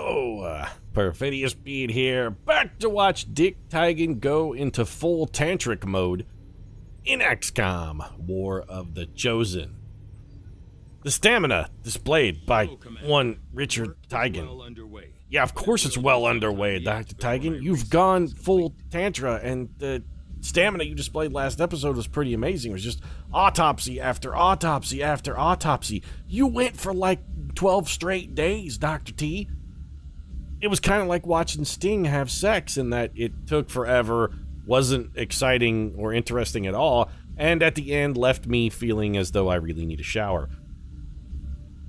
Yo! Perfidious Beat here, back to watch Dick Tigan go into full tantric mode in XCOM, War of the Chosen. The stamina displayed by one Richard Tigan. Yeah, of course it's well underway, Dr. Tigan. You've gone full tantra, and the stamina you displayed last episode was pretty amazing. It was just autopsy after autopsy after autopsy. You went for like 12 straight days, Dr. T. It was kind of like watching Sting have sex in that it took forever, wasn't exciting or interesting at all, and at the end left me feeling as though I really need a shower.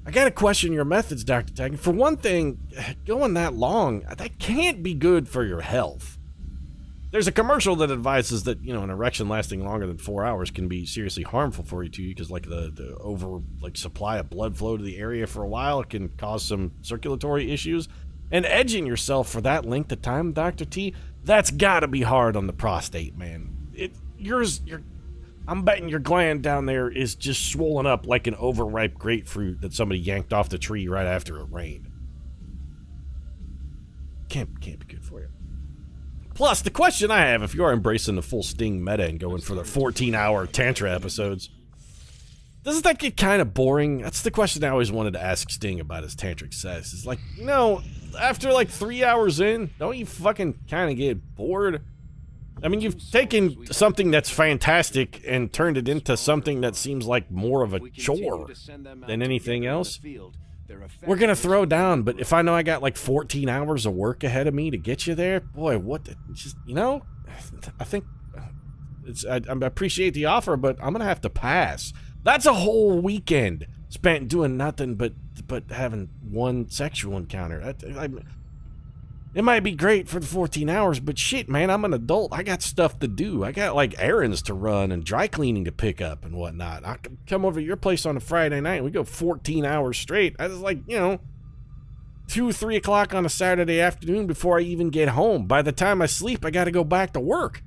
I gotta question your methods, Dr. Tigan. For one thing, going that long, that can't be good for your health. There's a commercial that advises that, you know, an erection lasting longer than 4 hours can be seriously harmful for you too, because like the over supply of blood flow to the area for a while, it can cause some circulatory issues. And edging yourself for that length of time, Dr. T, that's gotta be hard on the prostate, man. I'm betting your gland down there is just swollen up like an overripe grapefruit that somebody yanked off the tree right after it rained. Can't be good for you. Plus, the question I have, if you are embracing the full Sting meta and going for the 14-hour Tantra episodes, doesn't that get kind of boring? That's the question I always wanted to ask Sting about his tantric sex. It's like, you know, after like 3 hours in, don't you fucking kind of get bored? I mean, you've taken something that's fantastic and turned it into something that seems like more of a chore than anything else. We're gonna throw down, but if I know I got like 14 hours of work ahead of me to get you there, boy, what the, just, you know, I think I appreciate the offer, but I'm gonna have to pass. That's a whole weekend spent doing nothing but having one sexual encounter. It might be great for the 14 hours, but shit, man, I'm an adult. I got stuff to do. I got, like, errands to run and dry cleaning to pick up and whatnot. I can come over to your place on a Friday night and we go 14 hours straight. I was like, you know, 2, 3 o'clock on a Saturday afternoon before I even get home. By the time I sleep, I got to go back to work.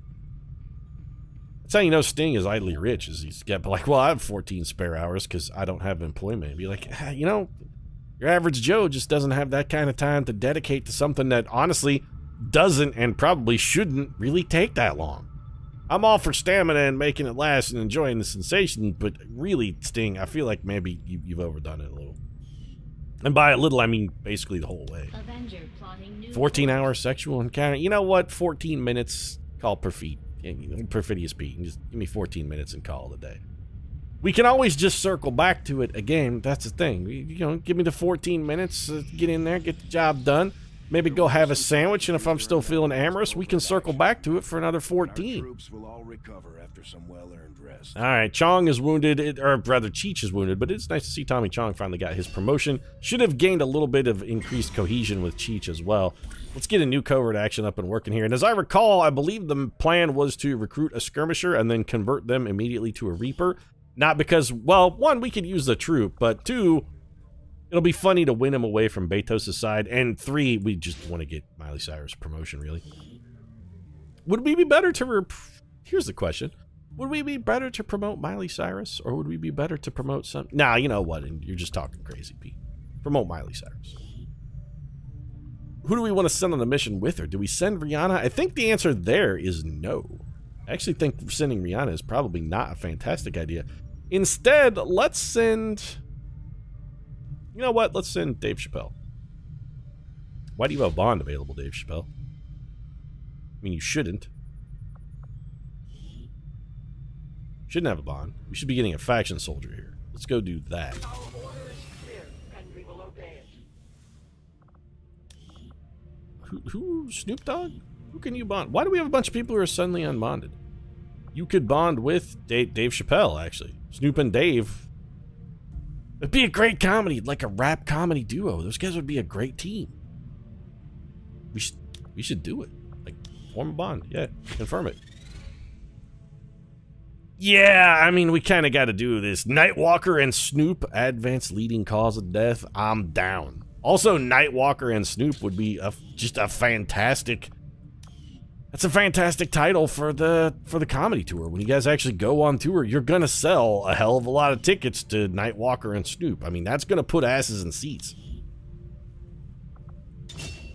That's how you know Sting is idly rich, is he's got, like, well, I have 14 spare hours because I don't have employment. Be like, you know, your average Joe just doesn't have that kind of time to dedicate to something that honestly doesn't and probably shouldn't really take that long. I'm all for stamina and making it last and enjoying the sensation, but really, Sting, I feel like maybe you've overdone it a little. And by a little, I mean basically the whole way. 14-hour sexual encounter. You know what? 14 minutes, call Perfidious Pete. Just give me 14 minutes and call it a day. We can always just circle back to it again. That's the thing. You know, give me the 14 minutes, get in there, get the job done. Maybe go have a sandwich, and if I'm still feeling amorous, we can circle back to it for another 14. All right, Chong is wounded, or rather, Cheech is wounded, but it's nice to see Tommy Chong finally got his promotion. Should have gained a little bit of increased cohesion with Cheech as well. Let's get a new covert action up and working here. And as I recall, I believe the plan was to recruit a skirmisher and then convert them immediately to a Reaper. Not because, well, one, we could use the troop, but two, it'll be funny to win him away from Betos' side, and three, we just want to get Miley Cyrus' promotion, really. Would we be better to, here's the question, would we be better to promote Miley Cyrus, or would we be better to promote some, nah, you know what, and you're just talking crazy, Pete. Promote Miley Cyrus. Who do we want to send on the mission with her? Do we send Rihanna? I think the answer there is no. I actually think sending Rihanna is probably not a fantastic idea. Instead, let's send... You know what? Let's send Dave Chappelle. Why do you have a bond available, Dave Chappelle? I mean, you shouldn't. Shouldn't have a bond. We should be getting a faction soldier here. Let's go do that. Who? Snoop Dogg? Who can you bond? Why do we have a bunch of people who are suddenly unbonded? You could bond with Dave Chappelle, actually. Snoop and Dave. It'd be a great comedy, like a rap comedy duo. Those guys would be a great team. We should do it. Like, form a bond. Yeah, confirm it. Yeah, I mean, we kind of got to do this. Nightwalker and Snoop, advanced leading cause of death. I'm down. Also, Nightwalker and Snoop would be just a fantastic... That's a fantastic title for the comedy tour. When you guys actually go on tour, you're gonna sell a hell of a lot of tickets to Nightwalker and Snoop. I mean, that's gonna put asses in seats.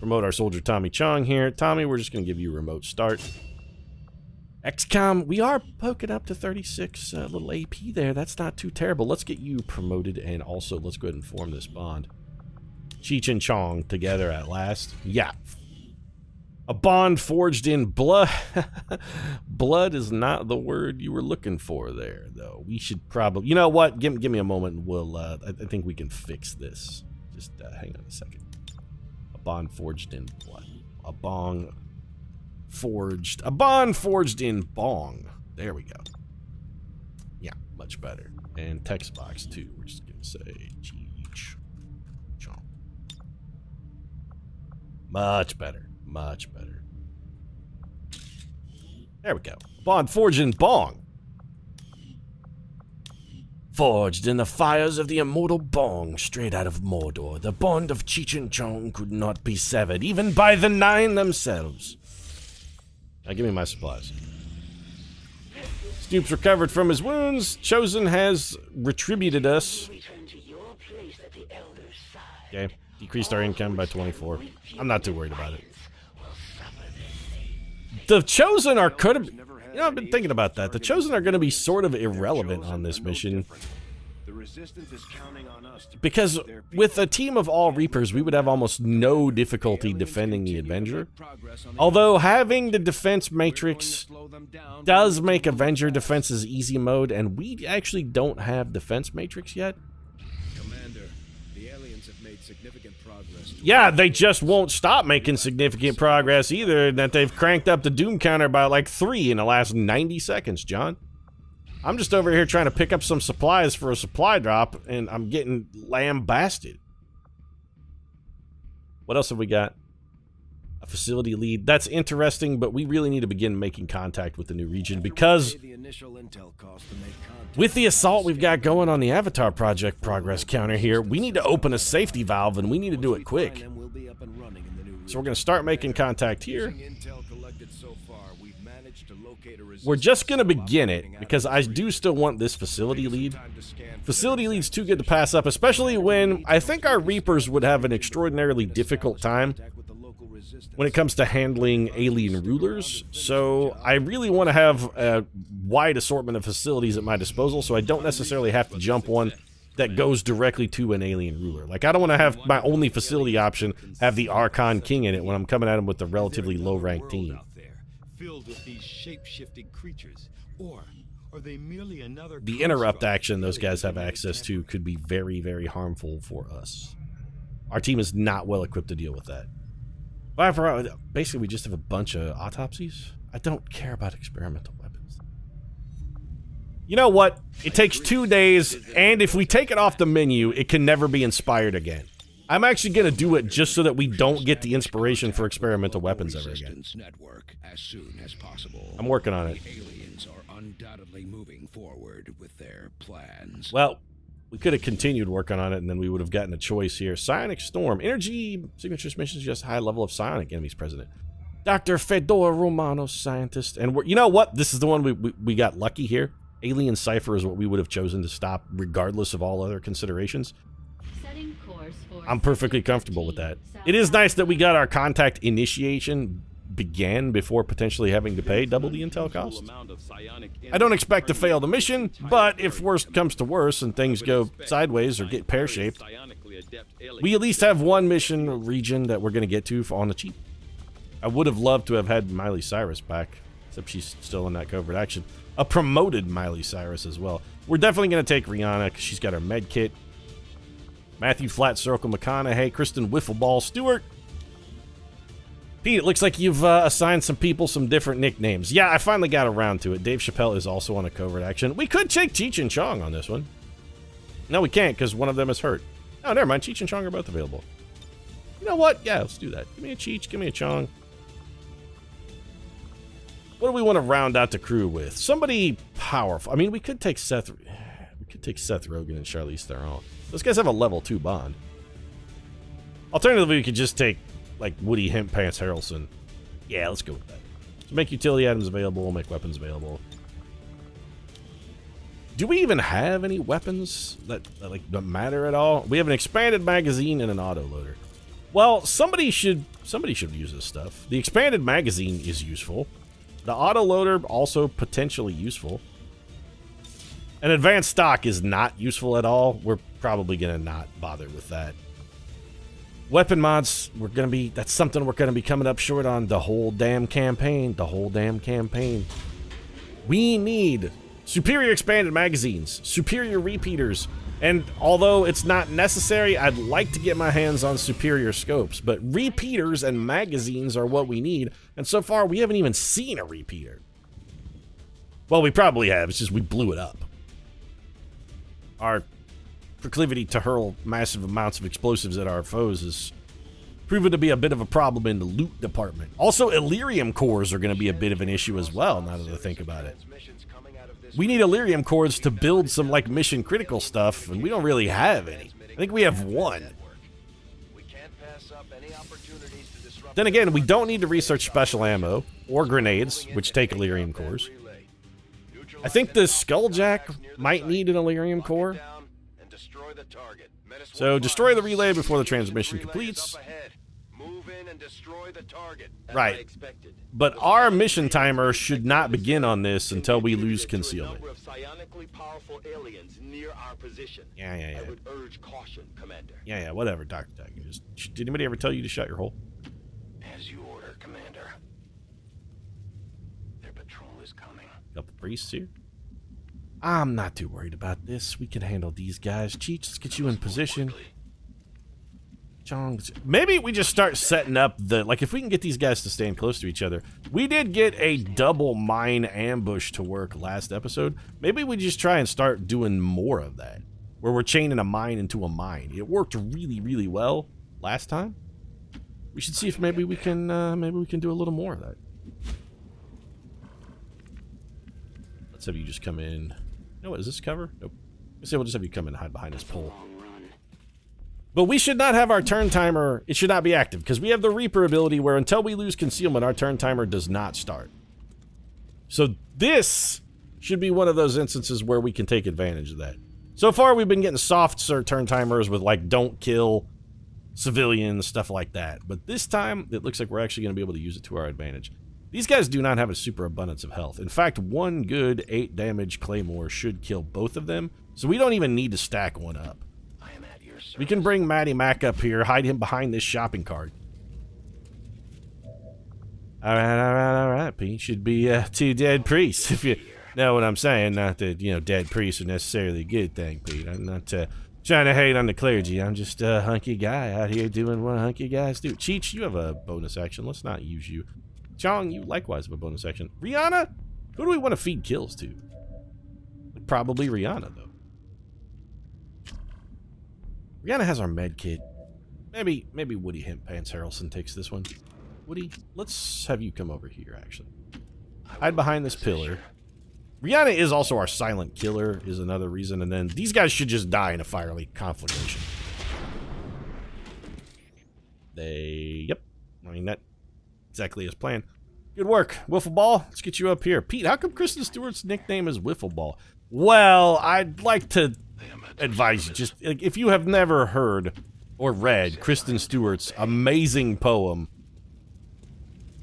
Promote our soldier Tommy Chong here. Tommy, we're just going to give you a remote start. XCOM, we are poking up to 36 little AP there. That's not too terrible. Let's get you promoted, and also let's go ahead and form this bond. Cheech and Chong together at last. Yeah. A bond forged in blood. Blood is not the word you were looking for there, though. We should probably... You know what? Give me a moment, and we'll... I think we can fix this. Just hang on a second. A bond forged in blood. A bong forged... A bond forged in bong. There we go. Yeah, much better. And text box, too. We're just going to say... Cheech. Chong. Much better. Much better. There we go. Bond forged in bong. Forged in the fires of the immortal bong, straight out of Mordor, the bond of Cheech and Chong could not be severed, even by the Nine themselves. Now give me my supplies. Snoop's recovered from his wounds. Chosen has retributed us. Okay. Decreased our income by 24. I'm not too worried about it. The Chosen are could have... You know, I've been thinking about that. The Chosen are going to be sort of irrelevant on this mission. Because with a team of all Reapers, we would have almost no difficulty defending the Avenger. Although having the defense matrix does make Avenger defenses easy mode, and we actually don't have defense matrix yet. Yeah, they just won't stop making significant progress either, that they've cranked up the Doom counter by like 3 in the last 90 seconds, John. I'm just over here trying to pick up some supplies for a supply drop, and I'm getting lambasted. What else have we got? A facility lead. That's interesting, but we really need to begin making contact with the new region, because with the assault we've got going on the Avatar Project progress counter here, we need to open a safety valve, and we need to do it quick. So we're going to start making contact here. We're just going to begin it, because I do still want this facility lead. Facility lead's too good to pass up, especially when I think our Reapers would have an extraordinarily difficult time when it comes to handling alien rulers. So I really want to have a wide assortment of facilities at my disposal, so I don't necessarily have to jump one that goes directly to an alien ruler. Like, I don't want to have my only facility option have the Archon King in it when I'm coming at him with a relatively low-ranked team. Filled with these shape-shifting creatures, or are they merely another... The interrupt action those guys have access to could be very, very harmful for us. Our team is not well equipped to deal with that. But basically, we just have a bunch of autopsies. I don't care about experimental weapons. You know what? It takes 2 days, and if we take it off the menu, it can never be inspired again. I'm actually going to do it just so that we don't get the inspiration for experimental weapons ever again. I'm working on it. Aliens are undoubtedly moving forward with their plans. Well, we could have continued working on it, and then we would have gotten a choice here. Psionic Storm. Energy signatures missions just high level of psionic enemies present. Dr. Fedor Romanos, scientist. And you know what? This is the one we got lucky here. Alien Cipher is what we would have chosen to stop, regardless of all other considerations. I'm perfectly comfortable with that. It is nice that we got our contact initiation began before potentially having to pay double the intel cost. I don't expect to fail the mission, but if worst comes to worst and things go sideways or get pear-shaped, we at least have one mission region that we're going to get to on the cheap. I would have loved to have had Miley Cyrus back, except she's still in that covert action. A promoted Miley Cyrus as well. We're definitely going to take Rihanna because she's got her med kit. Matthew Flat Circle McConaughey, Kristen Wiffleball Stewart. Pete, it looks like you've assigned some people some different nicknames. Yeah, I finally got around to it. Dave Chappelle is also on a covert action. We could take Cheech and Chong on this one. No, we can't because one of them is hurt. Oh, never mind. Cheech and Chong are both available. You know what? Yeah, let's do that. Give me a Cheech, give me a Chong. What do we want to round out the crew with? Somebody powerful. I mean, we could take Seth. We could take Seth Rogen and Charlize Theron. Those guys have a level 2 bond. Alternatively, we could just take, like, Woody Hemp Pants Harrelson. Yeah, let's go with that. So make utility items available, we'll make weapons available. Do we even have any weapons that like, don't matter at all? We have an expanded magazine and an autoloader. Well, somebody should Somebody should use this stuff. The expanded magazine is useful. The autoloader also potentially useful. An advanced stock is not useful at all. We're probably gonna not bother with that. Weapon mods, that's something we're gonna be coming up short on the whole damn campaign. The whole damn campaign. We need superior expanded magazines, superior repeaters, and although it's not necessary, I'd like to get my hands on superior scopes, but repeaters and magazines are what we need, and so far we haven't even seen a repeater. Well, we probably have, it's just we blew it up. Our proclivity to hurl massive amounts of explosives at our foes is proven to be a bit of a problem in the loot department. Also, Elerium cores are going to be a bit of an issue as well, now that I think about it. We need Elerium cores to build some, like, mission-critical stuff, and we don't really have any. I think we have one. Then again, we don't need to research special ammo, or grenades, which take Elerium cores. I think the Skulljack might need an Elerium core. So, destroy the relay before the transmission completes. Right. But our mission timer should not begin on this until we lose concealment. Yeah. Yeah, whatever, Dr. Tag. Did anybody ever tell you to shut your hole? As you order, Commander. Their patrol is coming. Couple priests here. I'm not too worried about this. We can handle these guys. Cheech, let's get you in position. Chong, maybe we just start setting up the... Like, if we can get these guys to stand close to each other. We did get a double mine ambush to work last episode. Maybe we just try and start doing more of that. Where we're chaining a mine into a mine. It worked really, really well last time. We should see if maybe we can do a little more of that. Let's have you just come in. No, what, is this cover? Nope. Let's say we'll just have you come in and hide behind this pole. But we should not have our turn timer, it should not be active, because we have the Reaper ability where until we lose concealment, our turn timer does not start. So this should be one of those instances where we can take advantage of that. So far, we've been getting soft turn timers with, like, don't kill civilians, stuff like that. But this time, it looks like we're actually going to be able to use it to our advantage. These guys do not have a super abundance of health. In fact, one good 8 damage claymore should kill both of them, so we don't even need to stack one up. We can bring Matty Mac up here, hide him behind this shopping cart. Alright, Pete. Should be 2 dead priests, if you know what I'm saying. Not that, you know, dead priests are necessarily a good thing, Pete. I'm not trying to hate on the clergy. I'm just a hunky guy out here doing what hunky guys do. Cheech, you have a bonus action. Let's not use you. Chong, you likewise have a bonus action. Rihanna? Who do we want to feed kills to? Probably Rihanna, though. Rihanna has our med kit. Maybe Woody Hemp Pants Harrelson takes this one. Woody, let's have you come over here, actually. Hide behind this pillar. Rihanna is also our silent killer, is another reason, and then these guys should just die in a fiery conflagration. Yep. I mean, that exactly as planned. Good work, Wiffle Ball. Let's get you up here. Pete, how come Kristen Stewart's nickname is Wiffle Ball? Well, I'd like to advise you, just like, if you have never heard or read Kristen Stewart's amazing poem,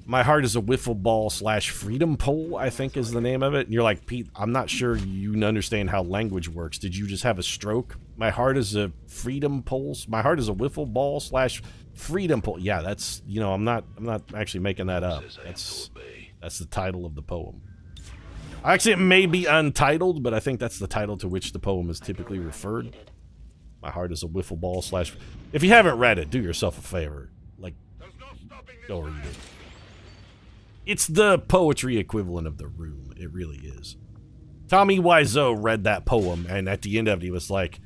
My Heart is a Wiffle Ball / Freedom Pole, I think is the name of it. And you're like, Pete, I'm not sure you understand how language works. Did you just have a stroke? My heart is a freedom pole. My heart is a wiffle ball / freedom pole. Yeah, that's, you know, I'm not actually making that up. That's the title of the poem. Actually, it may be untitled, but I think that's the title to which the poem is typically referred. My heart is a wiffle ball / If you haven't read it, do yourself a favor. Like, go read it. It's the poetry equivalent of The Room. It really is. Tommy Wiseau read that poem, and at the end of it, he was like,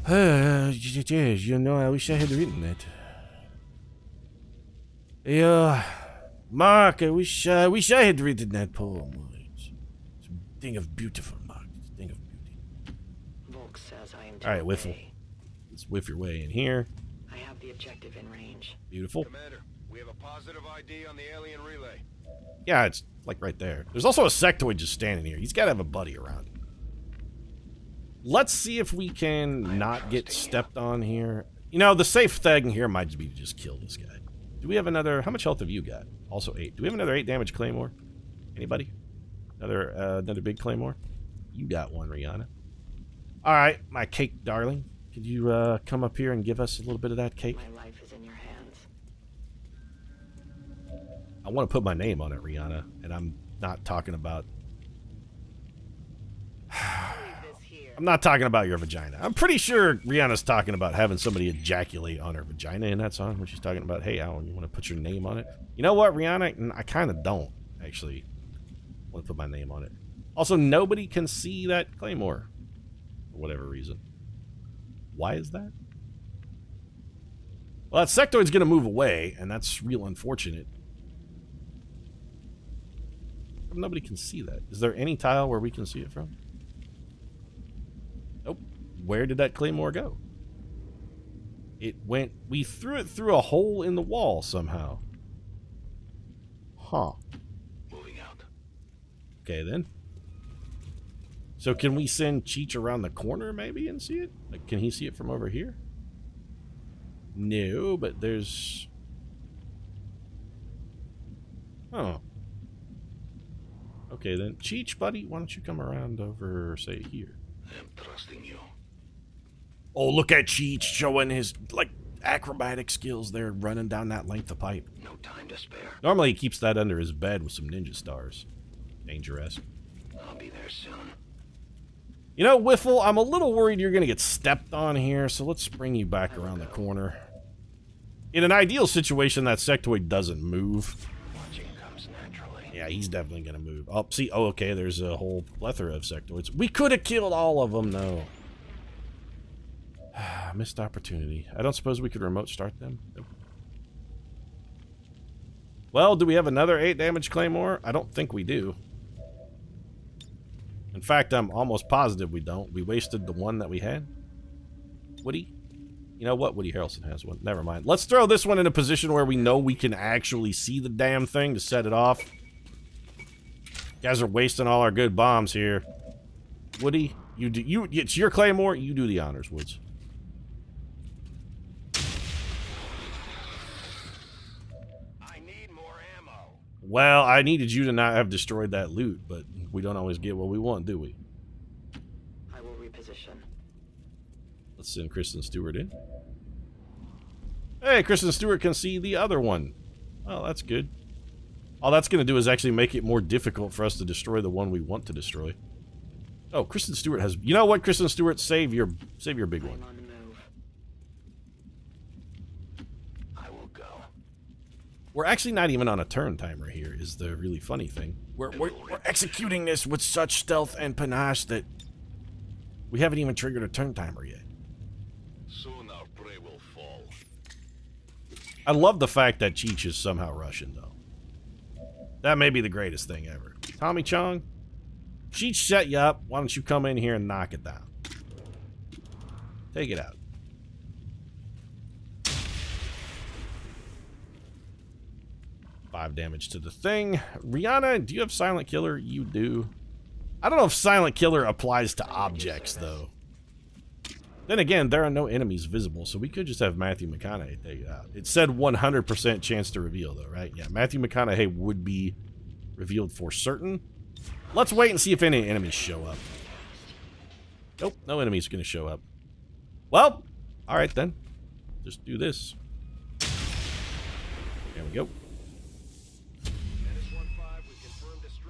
you know, I wish I had written it. Yeah, Mark, I wish I had written that poem. It's a thing of beautiful, Mark. It's a thing of beauty. Volk says I am all right, Wiffle. Let's whiff your way in here. I have the objective in range. Beautiful. Commander, we have a positive ID on the alien relay. Yeah, it's like right there. There's also a sectoid just standing here. He's got to have a buddy around him. Let's see if we can not get stepped on here. You know, the safe thing here might be to just kill this guy. Do we have another... How much health have you got? Also 8. Do we have another 8 damage claymore? Anybody? Another big claymore? You got one, Rihanna. Alright, my cake darling. Could you come up here and give us a little bit of that cake? My life is in your hands. I want to put my name on it, Rihanna. And I'm not talking about... I'm not talking about your vagina. I'm pretty sure Rihanna's talking about having somebody ejaculate on her vagina in that song when she's talking about, hey, Alan, you want to put your name on it? You know what, Rihanna? I kind of don't, actually, want to put my name on it. Also, nobody can see that claymore for whatever reason. Why is that? Well, that sectoid's going to move away, and that's real unfortunate. Nobody can see that. Is there any tile where we can see it from? Nope. Where did that claymore go? It went... We threw it through a hole in the wall somehow. Huh. Moving out. Okay, then. So can we send Cheech around the corner, maybe, and see it? Like, can he see it from over here? No, but there's... Oh. Okay, then. Cheech, buddy, why don't you come around over, say, here? I'm trusting you. Oh, look at Cheech showing his, like, acrobatic skills there, running down that length of pipe. No time to spare. Normally he keeps that under his bed with some ninja stars. Dangerous. I'll be there soon. You know, Wiffle, I'm a little worried you're going to get stepped on here, so let's bring you back around the corner. In an ideal situation, that sectoid doesn't move. Watching comes naturally. Yeah, he's definitely going to move. Oh, see, oh, okay, there's a whole plethora of sectoids. We could have killed all of them, though. Missed opportunity. I don't suppose we could remote start them? Nope. Well, do we have another 8 damage claymore? I don't think we do. In fact, I'm almost positive we don't. We wasted the one that we had. Woody? You know what? Woody Harrelson has one. Never mind. Let's throw this one in a position where we know we can actually see the damn thing to set it off. Guys are wasting all our good bombs here. Woody, it's your claymore. You do the honors, Woods. I need more ammo. Well, I needed you to not have destroyed that loot, but we don't always get what we want, do we? I will reposition. Let's send Kristen Stewart in. Hey, Kristen Stewart can see the other one. Oh, that's good. All that's going to do is actually make it more difficult for us to destroy the one we want to destroy. Oh, Kristen Stewart has... You know what, Kristen Stewart? Save your big one. I'm on the move. I will go. We're actually not even on a turn timer here, is the really funny thing. We're executing this with such stealth and panache that we haven't even triggered a turn timer yet. Soon our prey will fall. I love the fact that Cheech is somehow Russian, though. That may be the greatest thing ever. Tommy Chong, Cheech set you up. Why don't you come in here and knock it down? Take it out. Five damage to the thing. Rihanna, do you have Silent Killer? You do. I don't know if Silent Killer applies to objects, though. Then again, there are no enemies visible, so we could just have Matthew McConaughey take it out. It said 100% chance to reveal, though, right? Yeah, Matthew McConaughey would be revealed for certain. Let's wait and see if any enemies show up. Nope, no enemies are going to show up. Well, alright then. Just do this. There we go.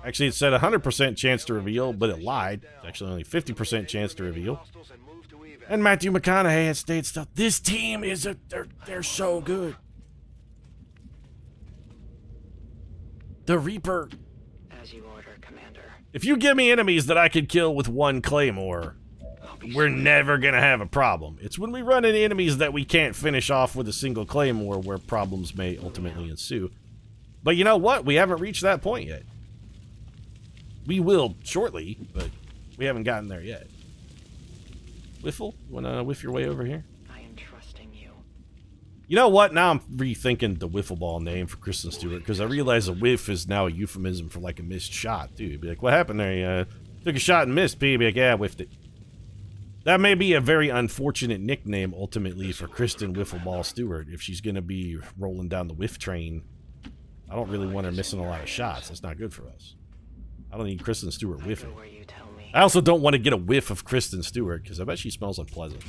Actually, it said 100% chance to reveal, but it lied. It's actually only 50% chance to reveal. And Matthew McConaughey has stayed still. This team is they're so good. The Reaper. As you order, Commander. If you give me enemies that I could kill with one claymore, we're never gonna have a problem. It's when we run into enemies that we can't finish off with a single claymore where problems may ultimately ensue. But you know what? We haven't reached that point yet. We will shortly, but we haven't gotten there yet. Wiffle, you wanna whiff your way over here? I am trusting you. You know what? Now I'm rethinking the wiffle ball name for Kristen Stewart because I realize a whiff is now a euphemism for like a missed shot, too. You'd be like, what happened there? You took a shot and missed, P. Be like, yeah, I whiffed it. That may be a very unfortunate nickname, ultimately, for Kristen Wiffleball Stewart, if she's going to be rolling down the whiff train. I don't really want her missing a lot of shots. That's not good for us. I don't need Kristen Stewart whiffing. I also don't want to get a whiff of Kristen Stewart, because I bet she smells unpleasant.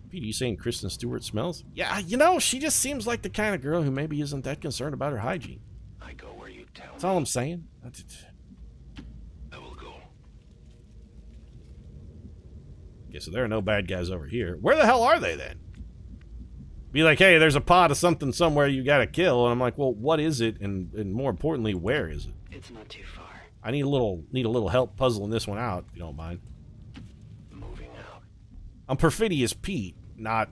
Pete, are you saying Kristen Stewart smells? Yeah, you know, she just seems like the kind of girl who maybe isn't that concerned about her hygiene. I go where you tell That's all I'm saying. I will go. Okay, so there are no bad guys over here. Where the hell are they, then? Be like, hey, there's a pot of something somewhere you gotta kill. And I'm like, well, what is it? And more importantly, where is it? It's not too far. I need a little help puzzling this one out, if you don't mind. Moving out. I'm Perfidious Pete, not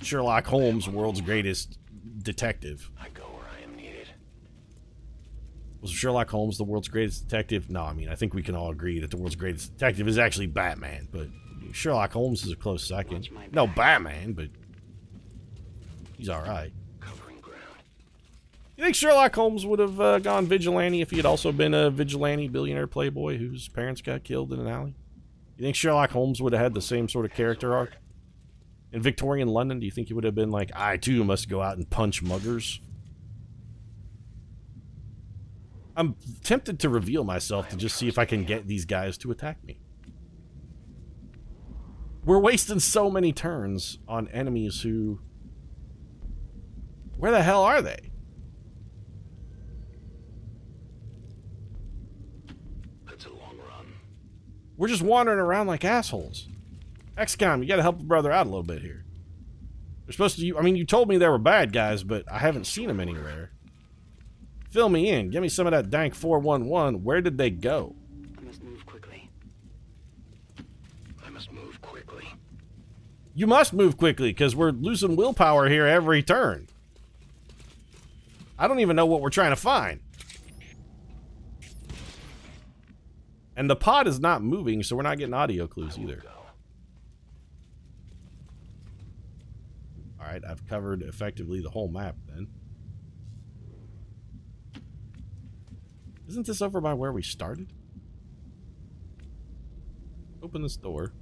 Sherlock Holmes, world's greatest detective. I go where I am needed. Was Sherlock Holmes the world's greatest detective? No, I mean, I think we can all agree that the world's greatest detective is actually Batman, but Sherlock Holmes is a close second. No, Batman, but he's alright. Covering ground. You think Sherlock Holmes would have gone vigilante if he had also been a vigilante billionaire playboy whose parents got killed in an alley? You think Sherlock Holmes would have had the same sort of character arc? In Victorian London, do you think he would have been like, I too must go out and punch muggers? I'm tempted to reveal myself to just see if I can get these guys to attack me. We're wasting so many turns on enemies who... Where the hell are they? That's a long run. We're just wandering around like assholes. XCOM, you gotta help a brother out a little bit here. They're supposed to... I mean, you told me there were bad guys, but I haven't seen them anywhere. Fill me in. Give me some of that dank 411. Where did they go? I must move quickly. I must move quickly. You must move quickly, because we're losing willpower here every turn. I don't even know what we're trying to find. And the pod is not moving, so we're not getting audio clues either. Alright, I've covered effectively the whole map then. Isn't this over by where we started? Open this door.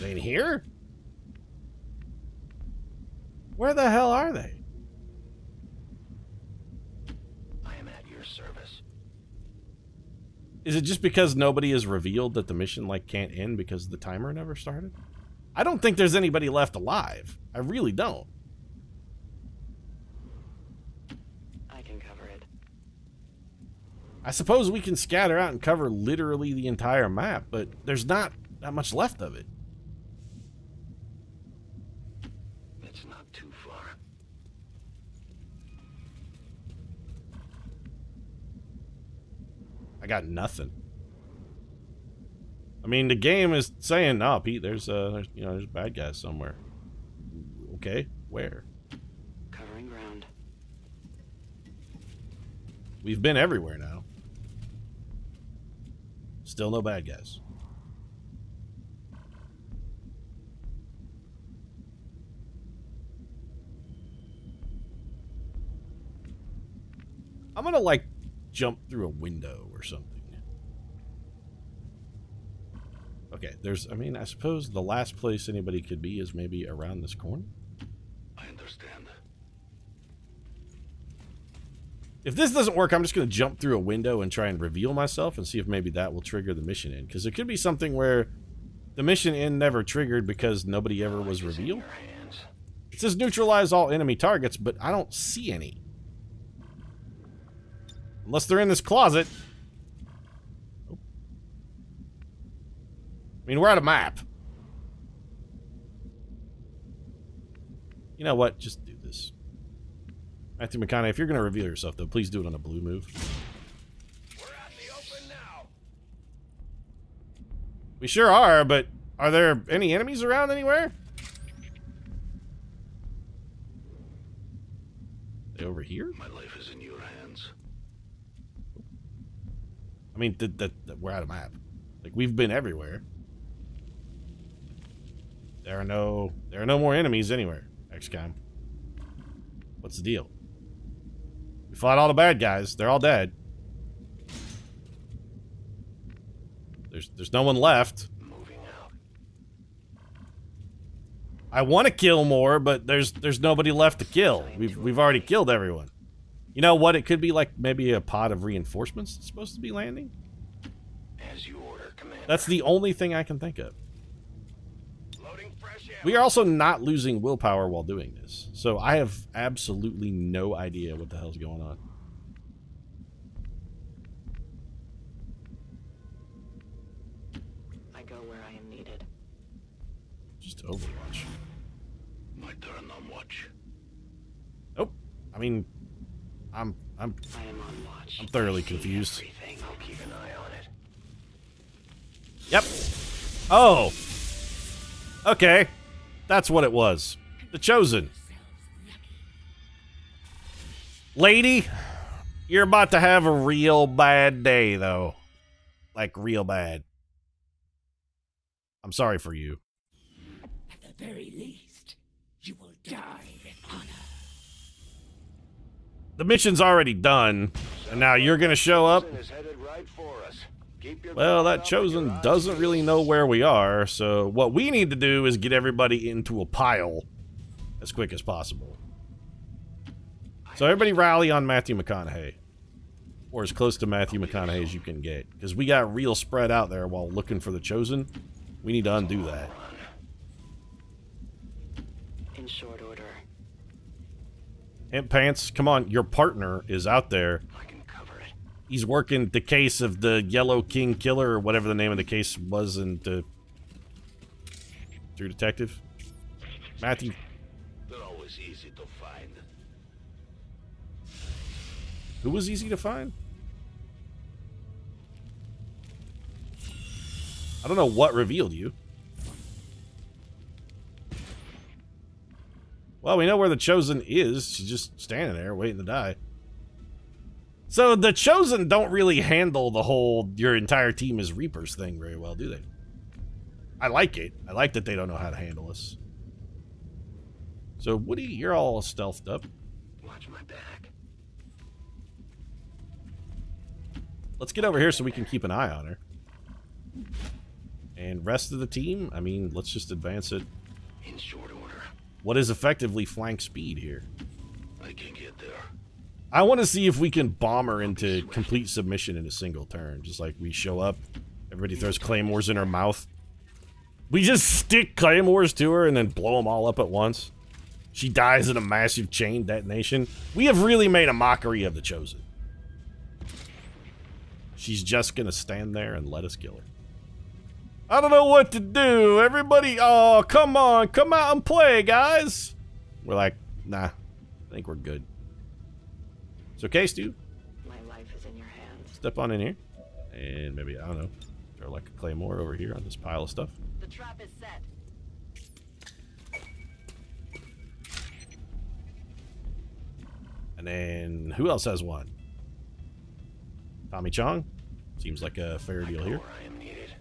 It ain't here? Where the hell are they? I am at your service. Is it just because nobody has revealed that the mission, like, can't end because the timer never started? I don't think there's anybody left alive. I really don't. I can cover it. I suppose we can scatter out and cover literally the entire map, but there's not that much left of it. It's not too far. I got nothing. I mean, the game is saying, "No, Pete, there's bad guys somewhere." Okay, where? Covering ground. We've been everywhere now. Still no bad guys. I'm gonna, like, jump through a window or something. Okay, I mean, I suppose the last place anybody could be is maybe around this corner. I understand. If this doesn't work, I'm just going to jump through a window and try and reveal myself and see if maybe that will trigger the mission end. Because it could be something where the mission end never triggered because nobody ever was revealed. It says neutralize all enemy targets, but I don't see any. Unless they're in this closet. Oh. I mean, we're out of map. You know what? Just do this. Matthew McConaughey, if you're going to reveal yourself, though, please do it on a blue move. We're out in the open now. We sure are, but are there any enemies around anywhere? They over here? My life is in your hands. I mean, we're out of map. Like, we've been everywhere. There are no more enemies anywhere, XCOM. What's the deal? We fought all the bad guys. They're all dead. There's no one left. Moving out. I want to kill more, but there's nobody left to kill. We've already killed everyone. You know what? It could be like maybe a pod of reinforcements that's supposed to be landing. As you order, Commander. That's the only thing I can think of. Loading fresh air. We are also not losing willpower while doing this, so I have absolutely no idea what the hell's going on. I go where I am needed. Just Overwatch. My turn on watch. Nope. I mean, I'm I am on watch. I'm thoroughly confused. Everything. I'll keep an eye on it. Yep. Oh. Okay. That's what it was. The Chosen. Lady, you're about to have a real bad day, though. Like, real bad. I'm sorry for you. At the very least, you will die in honor. The mission's already done, and now you're gonna show up? Is headed right for us. Keep your Well, guard that up, Chosen your eyes doesn't peeled. really know where we are, so what we need to do is get everybody into a pile as quick as possible. So everybody rally on Matthew McConaughey. Or as close to Matthew McConaughey as you can get. Because we got real spread out there while looking for the Chosen. We need to undo that. In short order. Hemp Pants, come on, your partner is out there. I can cover it. He's working the case of the Yellow King Killer, or whatever the name of the case was in the True Detective. Matthew. They're always easy to find. Who was easy to find? I don't know what revealed you. Well, we know where the Chosen is. She's just standing there waiting to die. So the Chosen don't really handle the whole your entire team is Reapers thing very well, do they? I like it. I like that they don't know how to handle us. So Woody, you're all stealthed up. Watch my back. Let's get over here so we can keep an eye on her. And rest of the team, I mean, let's just advance it. In short order. What is effectively flank speed here? I can get there. I want to see if we can bomb her into complete submission in a single turn. Just like we show up, everybody throws claymores in her mouth. We just stick claymores to her and then blow them all up at once. She dies in a massive chain detonation. We have really made a mockery of the Chosen. She's just gonna stand there and let us kill her. I don't know what to do. Everybody, oh, come on. Come out and play, guys. We're like, nah, I think we're good. It's okay, Stu. My life is in your hands. Step on in here. And maybe, I don't know, throw like a claymore over here on this pile of stuff. The trap is set. And then, who else has one? Tommy Chong? Seems like a fair deal here. Where I am needed.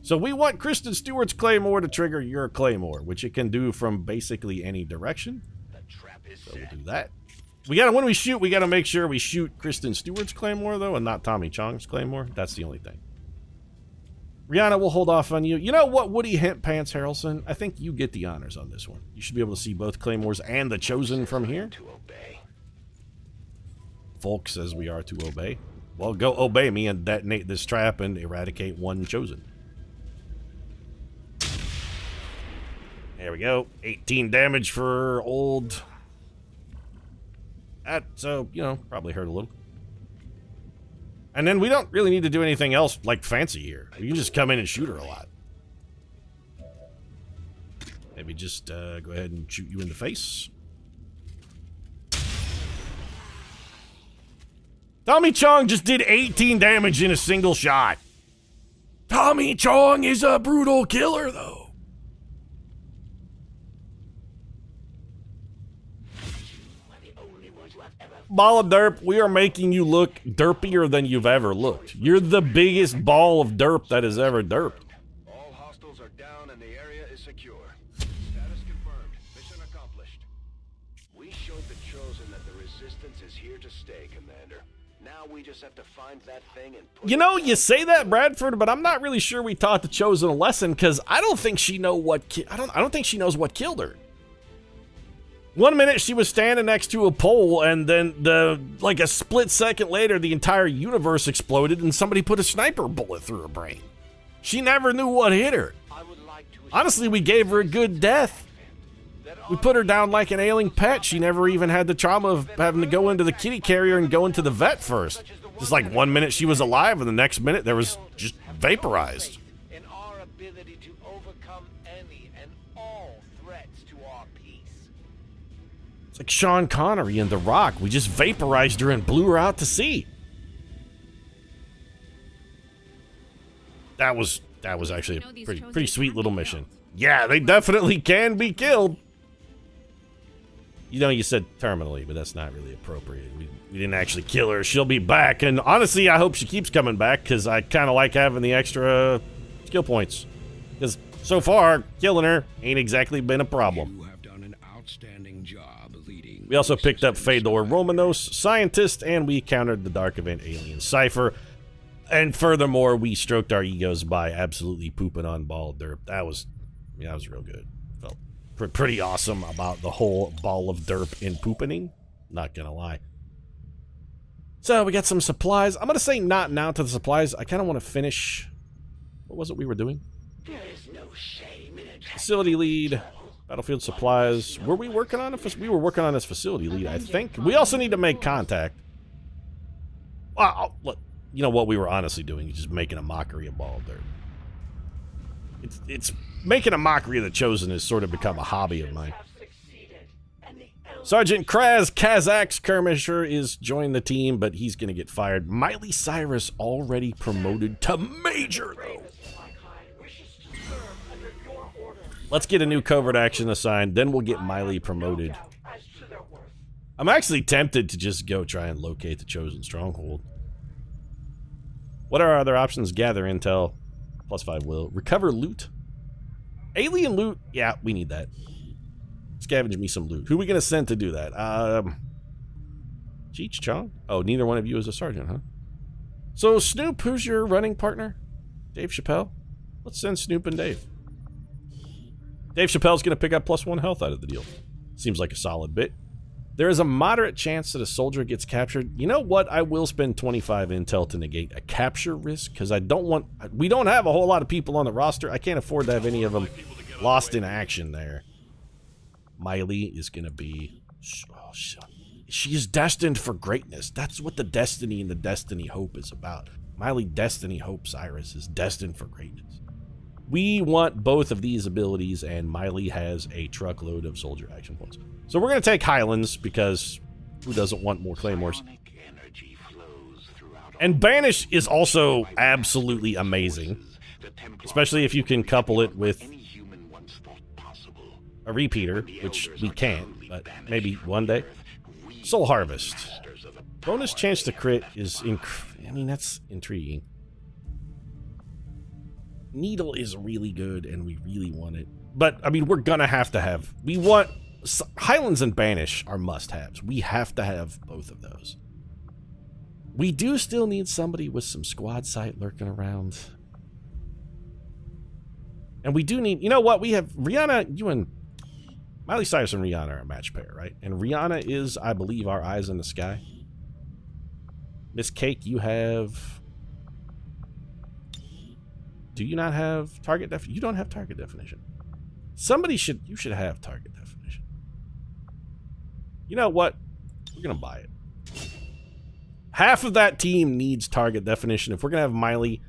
So we want Kristen Stewart's claymore to trigger your claymore, which it can do from basically any direction. The trap is So set. we'll do that. We gotta, when we shoot, we gotta make sure we shoot Kristen Stewart's claymore, though, and not Tommy Chong's claymore. That's the only thing. Rihanna, we'll hold off on you. You know what, Woody Hemp Pants Harrelson? I think you get the honors on this one. You should be able to see both claymores and the Chosen from here. To obey. Folk says we are to obey. Well, go obey me and detonate this trap and eradicate one Chosen. There we go. 18 damage for old. That, so, you know, probably hurt a little. And then we don't really need to do anything else, like, fancy here. We can just come in and shoot her a lot. Maybe just go ahead and shoot you in the face. Tommy Chong just did 18 damage in a single shot. Tommy Chong is a brutal killer, though. Ball of derp, we are making you look derpier than you've ever looked. You're the biggest ball of derp that has ever derped. All hostiles are down and the area is secure. Status confirmed. Mission accomplished. We showed the Chosen that the resistance is here to stay, Commander. Now we just have to find that thing and put You know, you say that, Bradford, but I'm not really sure we taught the Chosen a lesson because I don't think she I don't think she knows what killed her. 1 minute she was standing next to a pole, and then like a split second later, the entire universe exploded and somebody put a sniper bullet through her brain. She never knew what hit her. Honestly, we gave her a good death. We put her down like an ailing pet. She never even had the trauma of having to go into the kitty carrier and go into the vet first. Just like 1 minute she was alive, and the next minute there was just vaporized. In our ability to overcome any and all threats to our peace. It's like Sean Connery in The Rock. We just vaporized her and blew her out to sea. That was actually a pretty sweet little mission. Yeah, they definitely can be killed. You know, you said terminally, but that's not really appropriate. We didn't actually kill her. She'll be back, and honestly, I hope she keeps coming back, because I kind of like having the extra skill points. Because so far, killing her ain't exactly been a problem. You have done an outstanding job leading. We also picked up Fedor Romanos, Scientist, and we countered the Dark Event Alien Cypher. And furthermore, we stroked our egos by absolutely pooping on Ball of Derp. That was real good. Felt pretty awesome about the whole Ball of Derp in poopening. Not gonna lie. So we got some supplies. I'm gonna say not now to the supplies. I kind of want to finish. What was it we were doing? There is no shame in it. Facility lead, battlefield supplies. Were we working on it? We were working on this facility lead, I think. We also need to make contact. Well, look. You know what we were honestly doing? Just making a mockery of Ball of Derp. It's making a mockery of the Chosen has sort of become a hobby of mine. Sergeant Kraz Kazakh Skirmisher is joined the team, but he's going to get fired. Miley Cyrus already promoted to Major, though. Let's get a new covert action assigned, then we'll get Miley promoted. I'm actually tempted to just go try and locate the Chosen Stronghold. What are our other options? Gather intel. +5 will. Recover loot. Alien loot. Yeah, we need that. Scavenge me some loot. Who are we going to send to do that? Cheech Chong? Oh, neither one of you is a sergeant, huh? So, Snoop, who's your running partner? Dave Chappelle? Let's send Snoop and Dave. Dave Chappelle's going to pick up +1 health out of the deal. Seems like a solid bit. There is a moderate chance that a soldier gets captured. You know what? I will spend 25 intel to negate a capture risk, because I don't want... We don't have a whole lot of people on the roster. I can't afford to have any of them lost in action there. Miley is going to be... Oh, she is destined for greatness. That's what the Destiny and the Destiny Hope is about. Miley Destiny Hope Cyrus is destined for greatness. We want both of these abilities, and Miley has a truckload of soldier action points. So we're going to take Highlands, because who doesn't want more Claymores? And Banish is also absolutely amazing. Especially if you can couple it with a repeater, which we can't, but maybe one day. Soul Harvest. Bonus chance to crit is, I mean, that's intriguing. Needle is really good, and we really want it. But, I mean, we're gonna have to have... We want... Highlands and Banish are must-haves. We have to have both of those. We do still need somebody with some squad sight lurking around. And we do need... You know what? We have... Rihanna, you and... Miley Cyrus and Rihanna are a match pair, right? And Rihanna is, I believe, our eyes in the sky. Miss Cake, you have... Do you not have target definition? You don't have target definition. Somebody should... You should have target definition. You know what? We're going to buy it. Half of that team needs target definition. If we're going to have Miley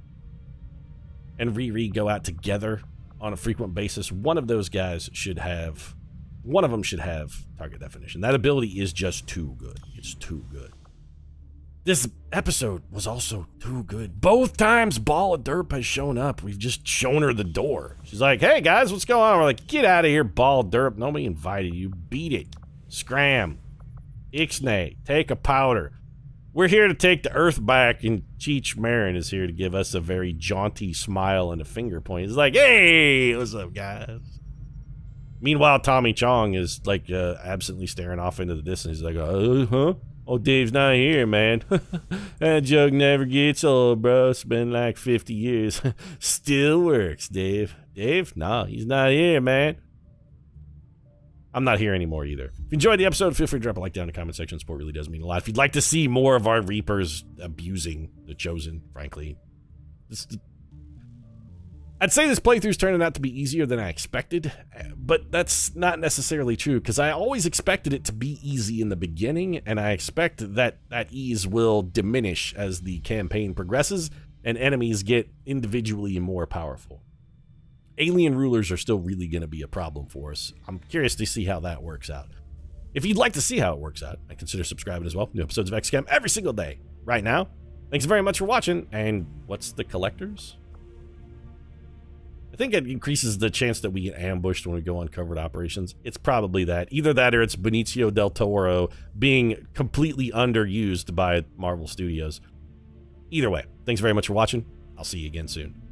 and Riri go out together on a frequent basis, one of those guys should have... One of them should have target definition. That ability is just too good. It's too good. This episode was also too good. Both times Ball of Derp has shown up, we've just shown her the door. She's like, hey guys, what's going on? We're like, get out of here, Ball of Derp. Nobody invited you. Beat it. Scram. Ixnay. Take a powder. We're here to take the Earth back, and Cheech Marin is here to give us a very jaunty smile and a finger point. He's like, hey, what's up, guys? Meanwhile, Tommy Chong is, like, absently staring off into the distance. He's like, huh? Oh, Dave's not here, man. That joke never gets old, bro. It's been like 50 years. Still works, Dave. Dave? No, he's not here, man. I'm not here anymore either. If you enjoyed the episode, feel free to drop a like down in the comment section. Support really does mean a lot. If you'd like to see more of our Reapers abusing the Chosen, frankly, I'd say this playthrough's turning out to be easier than I expected, but that's not necessarily true, because I always expected it to be easy in the beginning, and I expect that that ease will diminish as the campaign progresses and enemies get individually more powerful. Alien rulers are still really going to be a problem for us. I'm curious to see how that works out. If you'd like to see how it works out, I consider subscribing as well. New episodes of XCOM every single day right now. Thanks very much for watching, and what's the collectors? I think it increases the chance that we get ambushed when we go on covert operations. It's probably that. Either that or it's Benicio del Toro being completely underused by Marvel Studios. Either way, thanks very much for watching. I'll see you again soon.